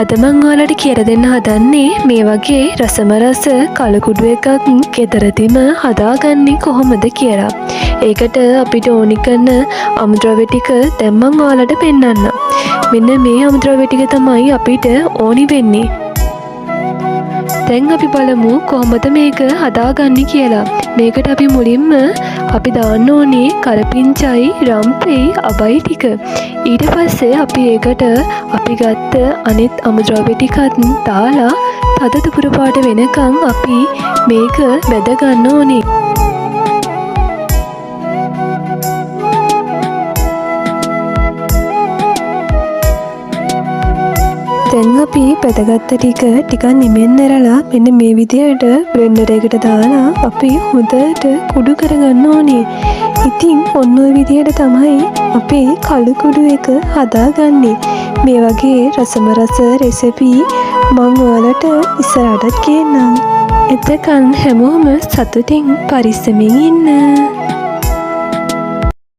අද මං ඔයාලට කියලා දෙන්න හදන්නේ මේ වගේ රසම රස කලකුඩු එකක් ගෙදරදීම හදාගන්නේ කොහොමද කියලා. ඒකට අපිට ඕනි කරන අමුද්‍රව්‍ය ටික දැන් මං ඔයාලට පෙන්නන්නම්. මෙන්න මේ අමුද්‍රව්‍ය ටික තමයි අපිට ඕනි වෙන්නේ. දැන් අපි බලමු කොහොමද මේක හදාගන්නේ කියලා. මේකට අපි මුලින්ම අපි දාන්න ඕනේ කරපිංචයි රම්පෙයි අබයි ටික. ඊට පස්සේ අපි ඒකට අපි ගත්ත අනිත් අමුද්‍රව්‍ය ටිකත් දාලා තද තුපුර පාට වෙනකන් අපි මේක බෙද ගන්න ඕනේ. දැන් අපි බෙදගත්ත ටික ටිකක් නිමෙන් ඇරලා මෙන්න මේ විදිහට බ්ලෙන්ඩර් එකට දාලා අපි හොඳට කුඩු කරගන්න ඕනේ. ඉතින් ඔන්න ඔය විදිහට තමයි අපේ කළු කුඩු එක හදාගන්නේ. මේ වගේ රසම රස රෙසිපි මම ඔයාලට ඉස්සරහටත් කියන්නම්. එතකන් හැමෝම සතුටින් පරිස්සමින් ඉන්න.